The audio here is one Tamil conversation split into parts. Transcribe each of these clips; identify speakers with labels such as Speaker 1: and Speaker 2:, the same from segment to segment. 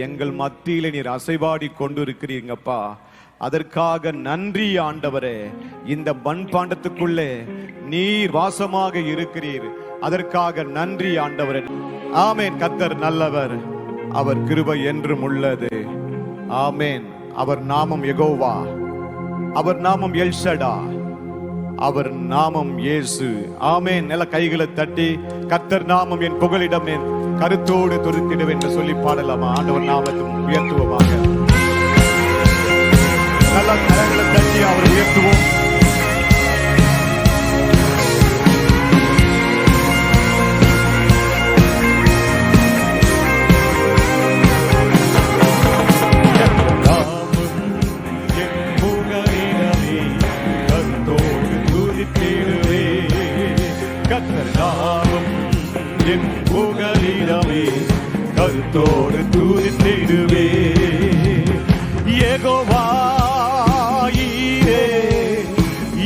Speaker 1: எங்கள் மத்தியில நீர் அசைவாடி கொண்டிருக்கிறீங்கப்பா. அதற்காக நன்றி ஆண்டவரே. இந்த மண்பாண்டத்துக்குள்ளே நீர் வாசமாக இருக்கிறீர், அதற்காக நன்றி ஆண்டவரே. ஆமேன். கர்த்தர் நல்லவர், அவர் கிருபை என்றும் உள்ளது. ஆமேன். அவர் நாமம் யெகோவா, அவர் நாமம் எல்ஷடா, அவர் நாமம் இயேசு. ஆமேன். நல்ல கைகளை தட்டி கர்த்தர் நாமம் என் புகலிடம் என் கருத்தோடு துதித்திடுவேன் என்று சொல்லி பாடலாமா? ஆண்டவர் நாமத்தை உயர்த்துவோமாக. நல்ல கரங்களை தட்டி அவர் உயர்த்துவோம். கருத்தோடு துதித்திடுவே யெகோவாயே,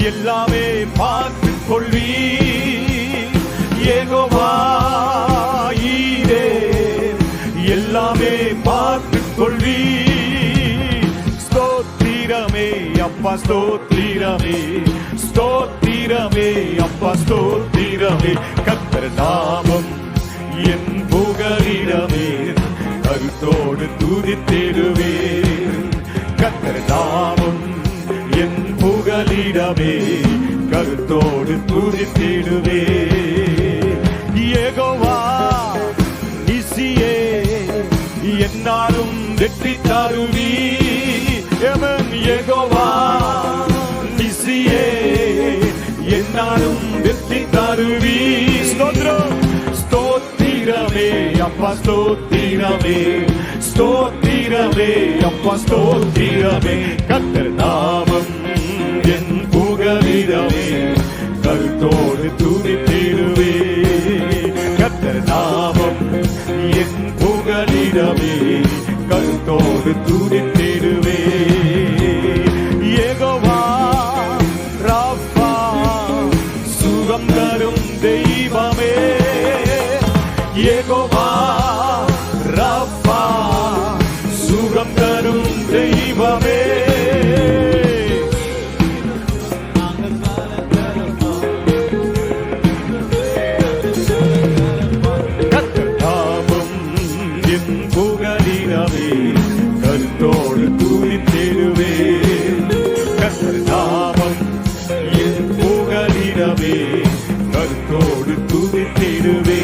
Speaker 1: எல்லாமே பார்த்துக் கொள்வீ. யெகோவாயே, எல்லாமே பார்த்துக் கொள்வீ. ஸ்தோத்திரமே அப்பா, ஸ்தோத்திரமே, ஸ்தோத்திரமே அப்பா, ஸ்தோத்திரமே. கர்த்தர் நாமம் என் புகலிடமே, கருத்தோடு துதித்திடுவே. கர்த்தர் நாமம் என் புகலிடமே, கருத்தோடு துதித்திடுவே. யெகோவா நிசியே, என்னாலும் வெற்றி தருவீ. யெகோவா நிசியே, என்னாலும் வெற்றி தருவீ. ஸ்தோத்திரம். ஸ்தோத்திரமே அப்பா, ஸ்தோத்திரமே, ஸ்தோத்திரமே அப்பா, ஸ்தோத்திரமே. கர்த்தர் நாமம் என் புகலிடமே, கருத்தோடு துதித்திடுவே. கர்த்தர் நாமம் என் புகலிடமே, கருத்தோடு துதித்திடுவே. யெகோவா ராஃபா, சுகம் தரும் தெய்வமே. யெகோவா ராஃபா, சுகம் தரும் தெய்வமே. கர்த்தர் நாமம் என் புகலிடமே, கருத்தோடு துதித்திடுவே. கர்த்தர் நாமம் என் புகலிடமே, கருத்தோடு துதித்திடுவே.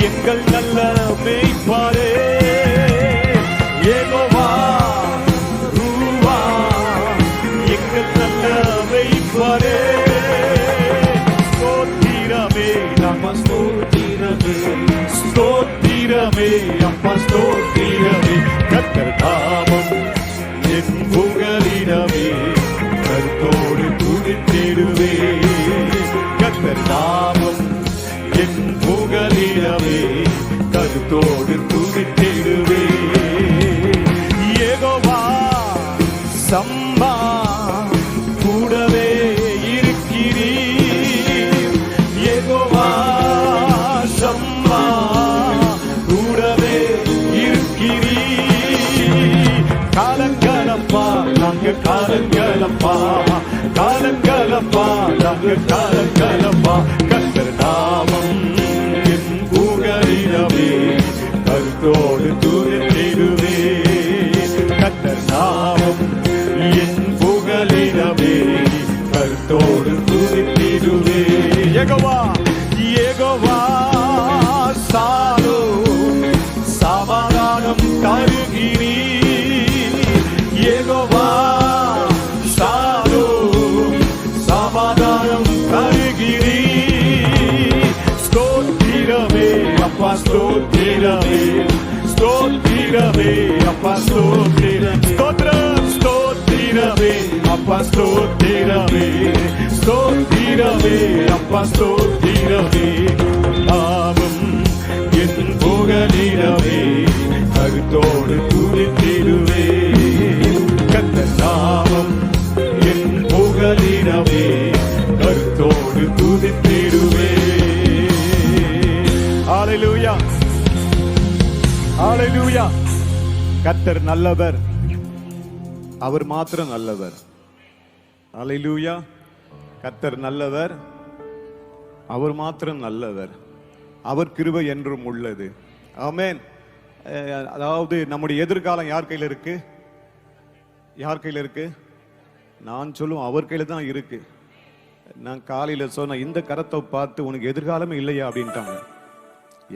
Speaker 1: எங்கள் நல்ல மேய்ப்பரே, யெகோவா ரூவா, எங்கள் நல்ல மேய்ப்பரே. ஸ்தோத்திரமே அப்பா, ஸ்தோத்திரமே, ஸ்தோத்திரமே அப்பா, ஸ்தோத்திரமே. கர்த்தர் நாமம் என் புகலிடமே, கருத்தோடு துதித்திடுவே. கர்த்தர் நாமம் என் புகலிடமே, கருத்தோடு துதித்திடுவே. யெகோவா சம்பா, கூடவே இருக்கிறீர். யெகோவா சம்பா, கூடவே இருக்கிறீர். காலங்களப்பா நாங்கள், காலங்களப்பா, காலங்களப்பா நாங்கள், காலங்களப்பா. கர்த்தர் நாமம் என் புகலிடமே, கருத்தோடு துதித்திடுவே. கர்த்தர் நாமம் என் புகலிடமே, கருத்தோடு துதித்திடுவே. யெகோவா யெகோவா சாலோ, சமாதானம் தருகிறீர். யெகோவா சாலோ, சமாதானம் தருகிறீர். ஸ்தோத்திரமே அப்பா, ஸ்தோத்திரமே, ஸ்தோத்திரமே அப்பா, ஸ்தோத்திரம். ஸ்தோத்திரம். ஸ்தோத்திரமே அப்பா, ஸ்தோத்திரமே, ஸ்தோத்திரமே அப்பா, ஸ்தோத்திரமே. நாமம் என் புகலிடமே, கருத்தோடு துதித்திடுவே. கர்த்தர் நாமம் என் புகலிடமே, கருத்தோடு துதித்திடுவே. ஹalleluya ஹalleluya. கர்த்தர் நல்லவர், அவர் மாத்திரம் நல்லவர். ஹalleluya. கர்த்தர் நல்லவர், அவர் மாத்திரம் நல்லவர். அவர் கிருபை என்றும் உள்ளது. ஆமென். அதாவது நம்முடைய எதிர்காலம் யார் கையில் இருக்கு? யார் கையில் இருக்கு? நான் சொல்லுவேன் அவர் கையில தான் இருக்கு. நான் காலையில சொன்ன இந்த கரத்தை பார்த்து உனக்கு எதிர்காலமே இல்லையா அப்படின்ட்டாங்க.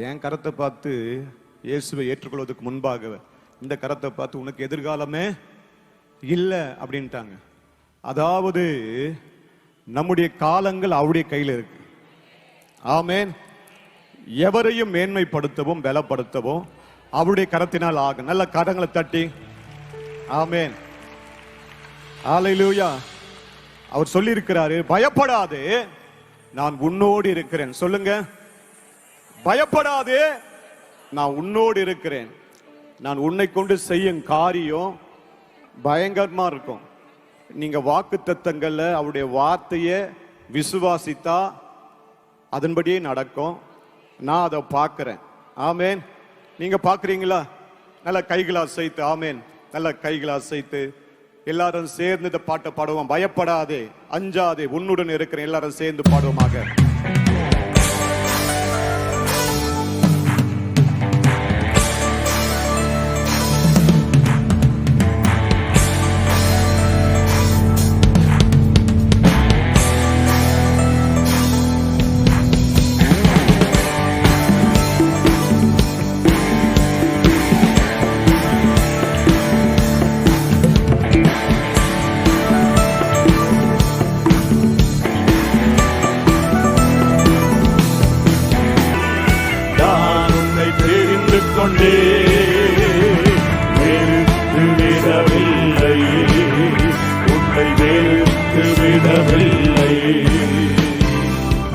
Speaker 1: என் கரத்தை பார்த்து இயேசுவை ஏற்றுக்கொள்வதற்கு முன்பாக இந்த கரத்தை பார்த்து உனக்கு எதிர்காலமே இல்லை அப்படின்ட்டாங்க. அதாவது நம்முடைய காலங்கள் அவருடைய கையில் இருக்கு. ஆமென். எவரையும் மேன்மைப்படுத்தவும் பலப்படுத்தவும் அவருடைய கரத்தினால் ஆகும். நல்ல கரங்களை தட்டி ஆமென் ஹalleluya. அவர் சொல்லி இருக்கிறாரு, பயப்படாதே நான் உன்னோடு இருக்கிறேன். சொல்லுங்க, பயப்படாதே நான் உன்னோடு இருக்கிறேன். நான் உன்னை கொண்டு செய்யும் காரியம் பயங்கரமா இருக்கும். நீங்க வாக்குத்தத்தங்கள்ல அவருடைய வார்த்தையை விசுவாசித்தா அதன்படியே நடக்கும். நான் அதை பார்க்கிறேன். ஆமென். நீங்க பார்க்கறீங்களா? நல்ல கைகளை அசைத்து ஆமென். நல்ல கைகளை அசைத்து எல்லாரும் சேர்ந்து இந்த பாட்டை பாடுவோம். பயப்படாதே அஞ்சாதே உன்னுடன் இருக்கிறேன். எல்லாரும் சேர்ந்து பாடுவோமாக.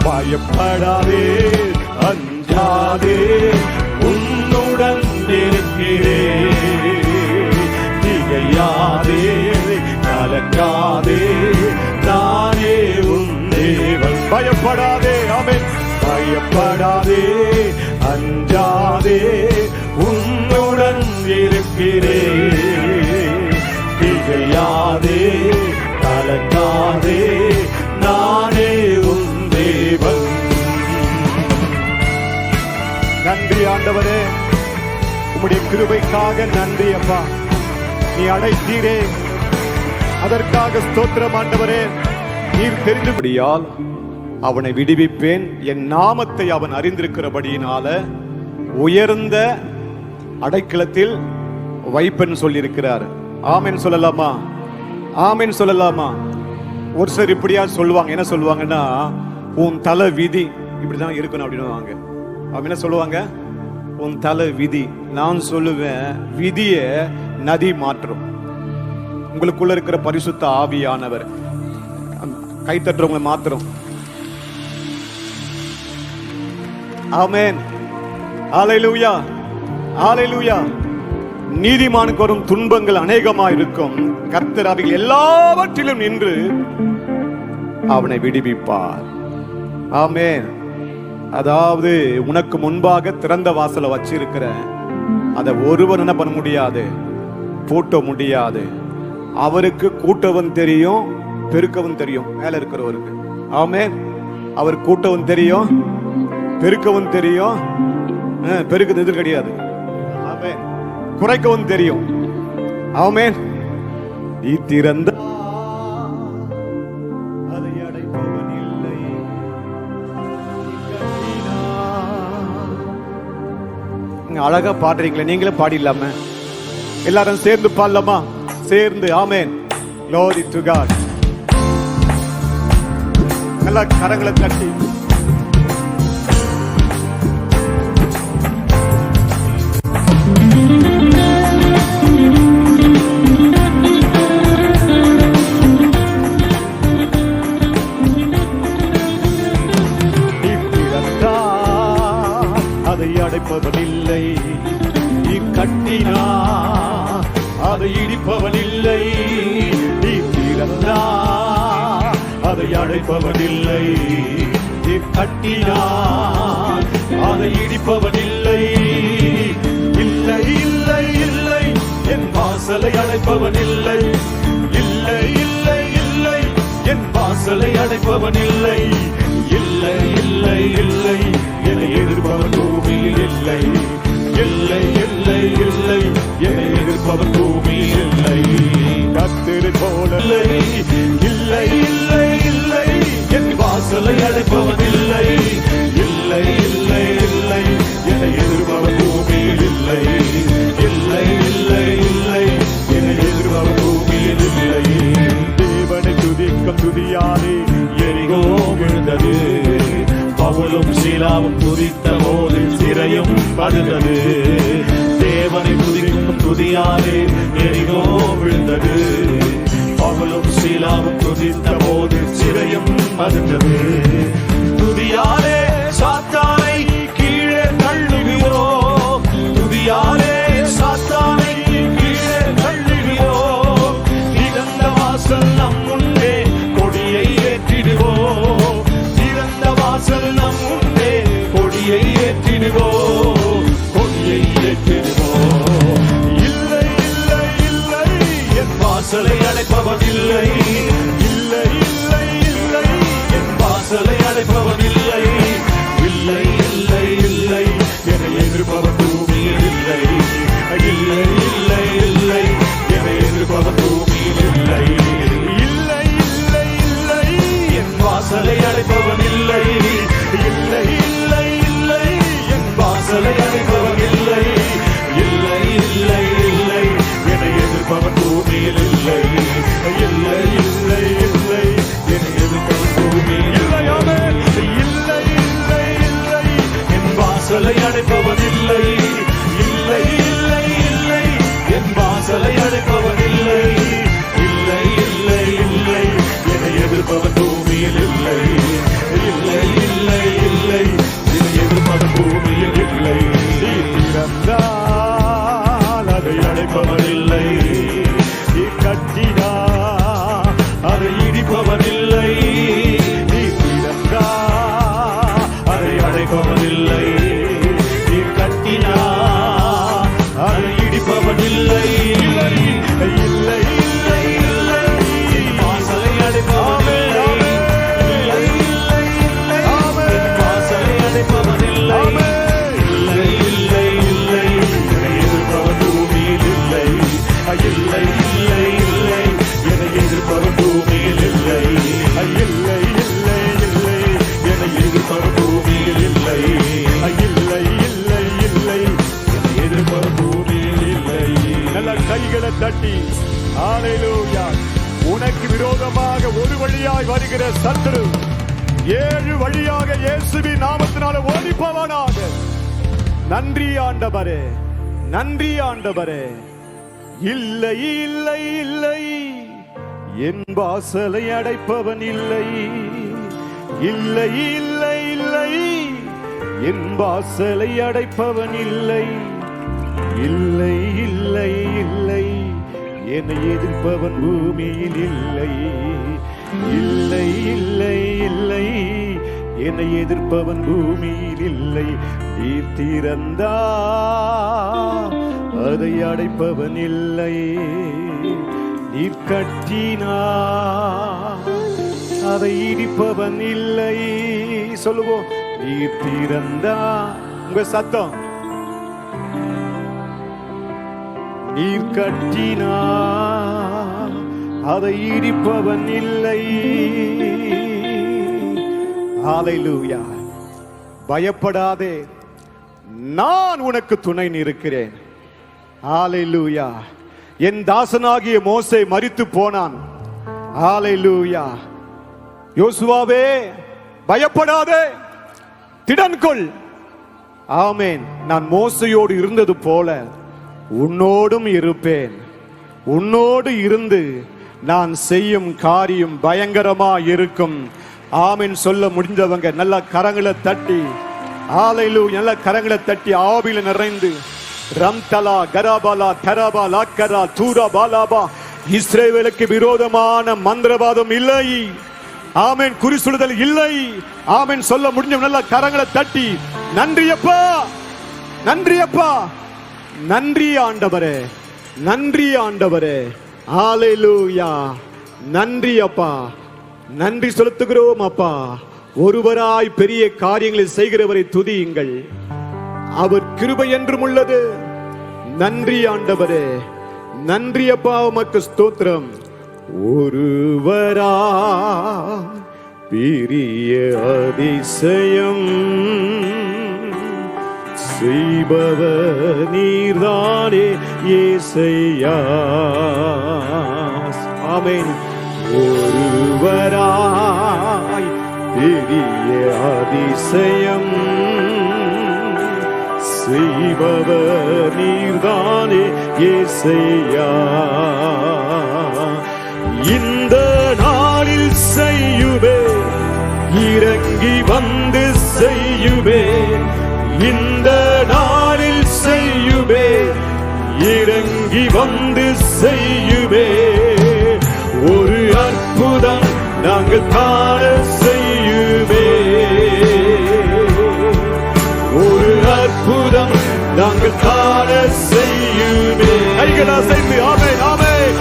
Speaker 1: பயப்படாதே அஞ்சாதே உன்னுடன் இருக்கிறேன். திகையாதே கலங்காதே நானே உன் தேவன். பயப்படாதே ஆமென். பயப்படாதே அஞ்சாதே உன்னுடன் இருக்கிறேன். திகையாதே கலங்காதே நானே உன் தேவன். நன்றி ஆண்டவரே, உம்முடைய கிருபைக்காக நன்றி அப்பா. நீ அழைத்தீரே, அதற்காக ஸ்தோத்திரம் ஆண்டவரே. நீர் தெரிந்தபடியால் அவனை விடுவிப்பேன். என் நாமத்தை அவன் அறிந்திருக்கிறபடியினால உயர்ந்த அடைக்கலத்தில் வைப்பேன் சொல்லியிருக்கிறார். ஆமென் சொல்லலாமா? ஆமென் சொல்லலாமா? ஒரு சிலர் இப்படியா சொல்லுவாங்க. என்ன சொல்லுவாங்கன்னா, உன் தலை விதி இப்படிதான் இருக்கணும் அப்படின்னு வாங்க. அவங்க என்ன சொல்லுவாங்க? உன் தலை விதி. நான் சொல்லுவேன், விதிய நதி மாற்றும். உங்களுக்குள்ள இருக்கிற பரிசுத்த ஆவியானவர் கை தட்டுறவங்களை மாத்திரம். ஆமென் ஹalleluya ஹalleluya. நீதிமானுக்கு வரும் துன்பங்கள் அநேகமாக இருக்கும். கர்த்தர் அவைகள் எல்லாவற்றிலும் நின்று அவனை விடுவிப்பார். ஆமென். அதாவது உனக்கு முன்பாக திறந்த வாசலை வச்சிருக்கிற அதை ஒருவன் என்ன பண்ண முடியாது, பூட்ட முடியாது. அவருக்கு கூட்டவன் தெரியும், பெருக்கவும் தெரியும். மேல இருக்கிறவருக்கு ஆமென். அவர் கூட்டவும் தெரியும், பெருக்கவும் தெரியும். பெருக்கிறது எதிர் கிடையாது. ஆமென். குறைக்கவும் தெரியும். ஆமென். நீ திறந்த அதை அடைப்பவன் இல்லை. அழகா பாடுறீங்களே, நீங்களே பாடிடலாம? எல்லாரும் சேர்ந்து பாடலாமா? சேர்ந்து ஆமென். Glory to God. நல்லா கரங்களை தட்டி அதை அடைப்பவனில்லை. நீ கட்டினா அதை இடிப்பவனில்லை. நீ திறந்தா அதை அடைப்பவனில்லை. நீ கட்டினா அதை இடிப்பவன் இல்லை. இல்லை இல்லை இல்லை, என் வாசலை அடைப்பவன் இல்லை. இல்லை இல்லை இல்லை, என் வாசலை அடைப்பவன் இல்லை. இல்லை இல்லை இல்லை, என்னை எதிர்ப்பவன் பூமியில் இல்லை. இல்லை இல்லை இல்லை, என்னை எதிர்ப்பவன் பூமியில் இல்லை. கர்த்தரை போல இல்லை. இல்லை இல்லை இல்லை, என் வாசலை அடைப்பவன் இல்லை. இல்லை இல்லை இல்லை, என்னை எதிர்ப்பவன் பூமியில் இல்லை. இல்லை இல்லை இல்லை, என்னை எதிர்ப்பவன் பூமியில் இல்லை. தேவனை துதிக்கும் துதியாலே எரிகோ விழுந்தது. பவுலும் சீலாவும் துதித்த போது சிறையும் படுத்தது. தேவனை துதிக்கும் துதியாலே எரிகோ விழுந்தது. பவுலும் சீலாவும் துதித்த போது சிறையும் படுத்தது. துதியாலே சாத்தானை கீழே தள்ளுகிறோம். துதியாலே சாத்தானை கீழே தள்ளுகிறோம். திறந்த வாசல் நம் முன்னே கொடியை ஏற்றிடுவோம். திறந்த வாசல் நம் முன்னே கொடியை ஏற்றிடுவோம். கொடியை ஏற்றிடுவோம். இல்லை இல்லை இல்லை, என் வாசலை அடைப்பவன் இல்லை. இல்லை இல்லை இல்லை, என் வாசலை அடைப்பவன் இல்லை. இல்லை இல்லை இல்லை, என்னை எதிர்ப்பவன் பூமியில் இல்லை. இல்லை இல்லை இல்லை, என்னை எதிர்ப்பவன் பூமியில் இல்லை. இல்லை இல்லை இல்லை, என் வாசலை அடைப்பவன் இல்லை. இல்லை இல்லை இல்லை, என் வாசலை அடைப்பவன் இல்லை. இல்லை இல்லை இல்லை, என்னை எதிர்ப்பவன் பூமியில் இல்லை. இல்லை இல்லை இல்லை, என்னை எதிர்ப்பவன் பூமியில் இல்லை. இல்லை இல்லை இல்லை, என் வாசலை அடைப்பவன் இல்லை. இல்லை இல்லை இல்லை, என் வாசலை அடைப்பவன் இல்லை. இல்லை இல்லை இல்லை, என்னை எதிர்ப்பவன் பூமியில் இல்லை. இல்லை இல்லை இல்லை, என்னை எதிர்ப்பவன் பூமியில் இல்லை. திறந்தால் அதை அடைப்பவன் இல்லை. கட்டினா அதை இடிப்பவன் இல்லை. நீ திறந்தா அதை அடைப்பவன் இல்லை. நீ கட்டினா அதை இடிப்பவன் இல்லை. இல்லை இல்லை இல்லை இல்லை, வாசலை அடைப்பவன் இல்லை. இல்லை இல்லை இல்லை, வாசலை அடைப்பவன் இல்லை. இல்லை இல்லை இல்லை, என்னை எதிர்ப்பவன் பூமியில் இல்லை. இல்லை இல்லை இல்லை, என்னை எதிர்ப்பவன் பூமியில் இல்லை. இல்லை இல்லை இல்லை, என்னை எதிர்ப்பவன் பூமியில் இல்லை. இல்லை இல்லை இல்லை, என்னை எதிர்ப்பவன் பூமியில் இல்லை. நல்ல கைகளை தட்டி ஹல்லேலூயா. உனக்கு விரோதமாக ஒரு வழியாய் வருகிற சத்துரு 7 வழியாக இயேசுவின் நாமத்தினால ஓடிப்பவனாக. நன்றி ஆண்டவரே, நன்றி ஆண்டவரே. இல்லை இல்லை இல்லை, என் வாசலை அடைப்பவன் இல்லை. இல்லை இல்லை இல்லை, என் வாசலை அடைப்பவன் இல்லை. இல்லை இல்லை இல்லை, என்னை எதிர்ப்பவன் பூமியில் இல்லை. இல்லை இல்லை இல்லை, என்னை எதிர்ப்பவன் பூமியில் இல்லை. நீர் திறந்தா அதை அடைப்பவன் இல்லை. நீர் கட்டினா அதை இடிப்பவன் இல்லை. சொல்லுவோம், நீர் திறந்தா. உங்க சத்தம். நீர் கட்டினா அதை இடிப்பவன் இல்லை. ஹல்லேலூயா. பயப்படாதே, நான் உனக்கு துணை நிற்கிறேன். ஹல்லேலூயா. என் தாசனாகிய மோசே மரித்து போனான். ஹல்லேலூயா. யோசுவாவே பயப்படாதே, திடன்கொள். ஆமென். நான் மோசையோடு இருந்தது போல உன்னோடும் இருப்பேன். உன்னோடு இருந்து நான் செய்யும் காரியம் பயங்கரமா இருக்கும். ஆமென். சொல்ல முடிஞ்சவங்க நல்ல கரங்களை தட்டி ஹல்லேலூயா, நல்ல கரங்களை தட்டி ஆவியில நிறைந்து ரம்தலா கராபாலா தராபா லாக்கரா தூரா பாலாபா. இஸ்ரவேலுக்கு விரோதமான மந்திரவாதம் இல்லை. ஆமென். குறி சொல்லுதல் இல்லை. ஆமென். சொல்ல முடிஞ்ச நல்ல கரங்களை தட்டி நன்றி அப்பா, நன்றி அப்பா, நன்றி ஆண்டவரே, நன்றி ஆண்டவரே. ஹalleluya. நன்றி அப்பா, நன்றி செலுத்துகிறோம் அப்பா. ஒருவராய் பெரிய காரியங்களை செய்கிறவரை துதியுங்கள். அவர் கிருபை என்றும் உள்ளது. நன்றி ஆண்டவரே, நன்றி அப்பா, உமக்கு ஸ்தோத்திரம். ஒருவரா பெரிய அதிசயம் செய்பவர் நீர்தானே இயேசையா. ஆமென். ஒருவராய் பெரிய அதிசயம் செய்பவர் நீர்தானே இயேசையா. இந்த நாளில் செய்யுவே, இறங்கி வந்து செய்யுவே. இந்த நாளில் செய்யுவே, இறங்கி வந்து செய்யுவே. ஒரு அற்புதம் நாங்கள் காண செய்யுவே. ஒரு அற்புதம் நாங்கள் காண செய்யுவே. கைகளா செய்து ஆமென், ஆமென்.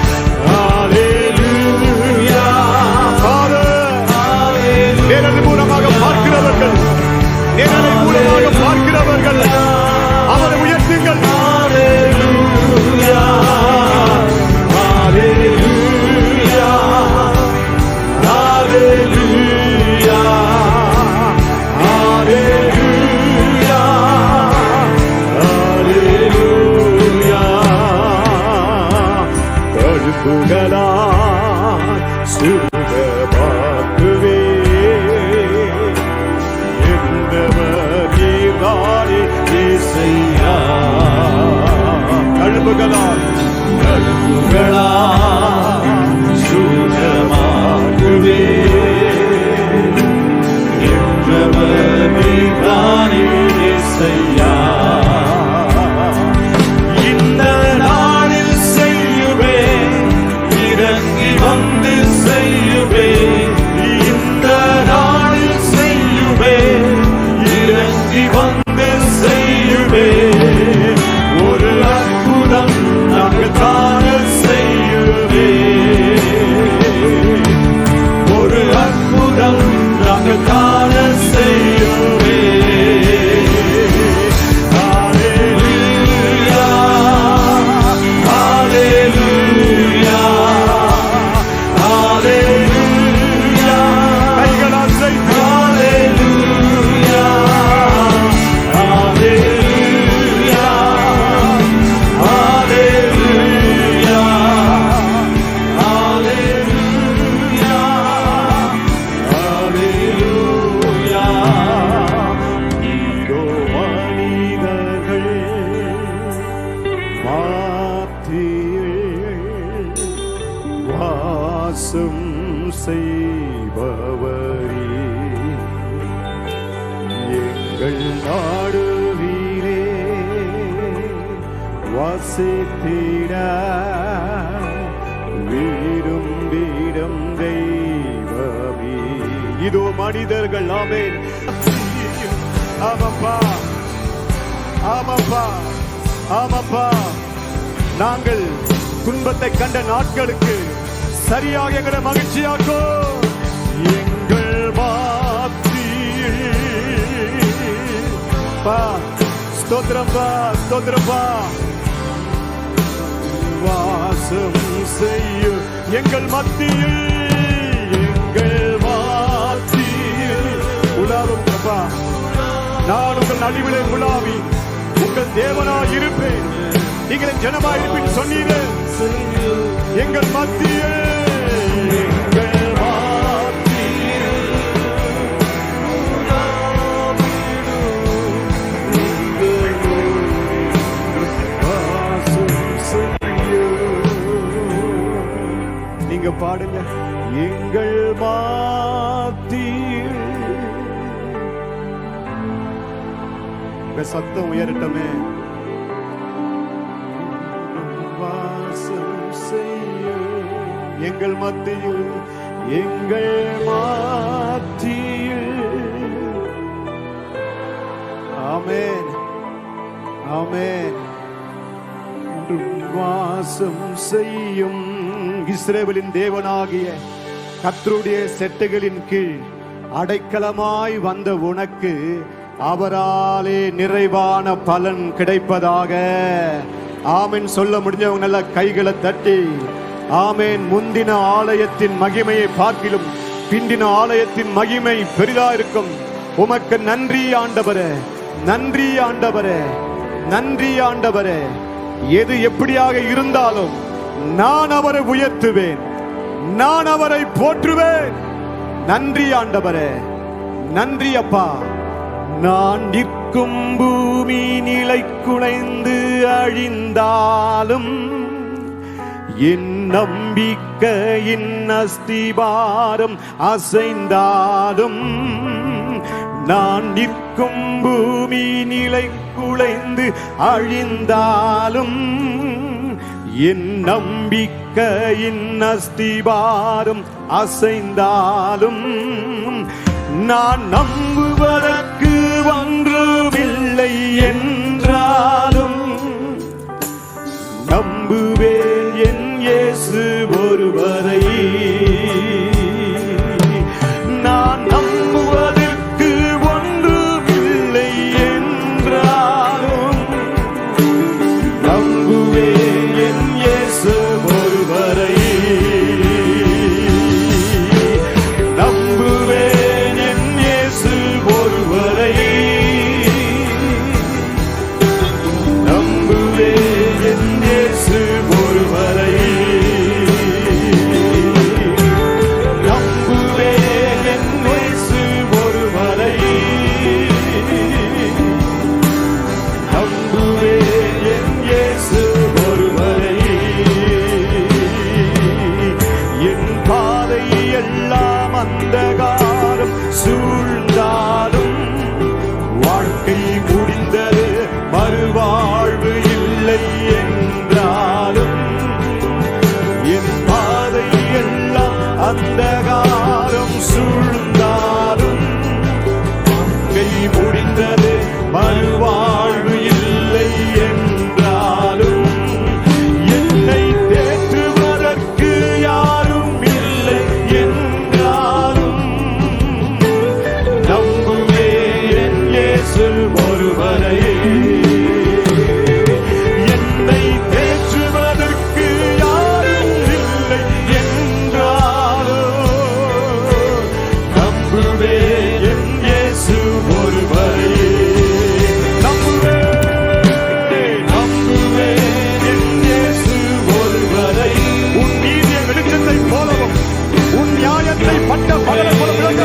Speaker 1: ஹalleluya. நேரலை மூலமாக பார்க்கிறவர்கள், நேரலை மூலமாக பார்க்கிறவர்கள் அவரை உயர்த்துங்கள். ஹalleluya, ஹalleluya, ஹalleluya, ஹalleluya, ஹalleluya. கழுப்புகளா சுகமாக்குவே என்றவர் நீர்தானே இயேசையா. கழுப்புகளா, கழுப்புகளா சுகமாக்குவே என்றவர் நீர்தானே இயேசையா. இந்த நாளில் செய்யுவே, இறங்கி வந்து செய்யுவே. இந்த நாளில் செய்யுவே, இறங்கி வந்து செய்யுவே. ஒரு அற்புதம் நாங்கள் காண செய்யுவே. ஒரு அற்புதம் நாங்கள் காண செய்யுவே. ஹalleluya, ஹalleluya, ஹalleluya. கைகளால் செய்து ஹalleluya, ஹalleluya, ஹalleluya, ஹalleluya, ஹalleluya. இதோ மனிதர்கள் மாத்தியில் வாசம் செய்பவரே, எங்கள் நாடுவீரே வசித்திட விரும்பிடும் தெய்வமே. இதோ மனிதர்கள். ஆமென். ஆமாப்பா, ஆமாப்பா, ஆமாப்பா. நாங்கள் துன்பத்தை கண்ட நாட்களுக்கு சரியாக எங்களை மகிழ்ச்சியாக்கோ. எங்கள் மாத்தியில் பா, ஸ்தோத்திரப்பா, ஸ்தோத்திரப்பா. வாசம் செய்யும் எங்கள் மத்தியில், எங்கள் மாத்தியில் உலாவும் அப்பா. நான் உங்கள் நடுவிலே உலாவி உங்கள் தேவனாய் இருப்பேன், நீங்கள் என் ஜனமாய் இருப்பேன் சொன்னீரே. எங்கள் மத்தியில், எங்கள் மத்தியில் வாசம் செய்யும். நீங்க பாடுங்க. எங்கள் மத்தியில். சத்தம் உயரட்டமே. வாசம் செய்யும் எங்கள் மத்தியில், எங்கள் மாற்றியில். ஆமென், ஆமென். வாசம் செய்யும் இஸ்ரவேலின் தேவனாகிய கர்த்தருடைய செட்டுகளின் கீழ் அடைக்கலமாய் வந்த உனக்கு அவராலே நிறைவான பலன் கிடைப்பதாக. ஆமென். சொல்ல முடிஞ்சவங்க நல்ல கைகளை தட்டி ஆமென். முந்தின ஆலயத்தின் மகிமையை பார்க்கிலும் பிந்தின ஆலயத்தின் மகிமை பெரிதா இருக்கும். உமக்கு நன்றி ஆண்டவரே, நன்றி ஆண்டவரே, நன்றி ஆண்டவரே. எது எப்படியாக இருந்தாலும் நான் அவரை உயர்த்துவேன், நான் அவரை போற்றுவேன். நன்றி ஆண்டவரே, நன்றி அப்பா. நான் நிற்கும் பூமி நிலை குலைந்து அழிந்தாலும் என் நம்பிக்கையின் அஸ்திபாரம் அசைந்தாலும், நான் நிற்கும் பூமி நிலை குலைந்து அழிந்தாலும் என் நம்பிக்கையின் அஸ்திபாரம் அசைந்தாலும், நான் நம்புவதற்கு ஒன்றுமில்லை என்றாலும் நம்புவேன் என் இயேசு ஒருவரை. நான் நம்புவதற்கு ஒன்றுமில்லை என்றாலும் நம்புவேன் என் இயேசு ஒருவரை. நம்புவேன் என் இயேசு ஒருவரை. நம்புவேன் என் இயேசு ஒருவரை. நம்புவேன் என் இயேசு ஒருவரை. நம்புவேன் என் இயேசு ஒருவரை. என் பாதை எல்லாம் அந்தகாரம் சூழ்ந்தாலும், வாழ்க்கை முடிந்தது மறுவாழ்வு இல்லை என்றாலும், என் பாதை எல்லாம் அந்தகாரம் சூழ்ந்தாலும், வாழ்க்கை முடிந்தது மறுவாழ்வு இல்லை என்றாலும், என்னை தேற்றுவதற்கு யாரும் இல்லை என்றாலும் நம்புவேன் என் இயேசு ஒருவரை. என்னை தேற்றுவதற்கு யாரும் இல்லை என்றாலும் நம்புவேன் என் இயேசு ஒருவரை. நம்புவேன், நம்புவேன் என் இயேசு ஒருவரை. உன் நீதிய வெளிச்சத்தை போலவும் உன் நியாயத்தை பட்ட பகலை போல விளங்க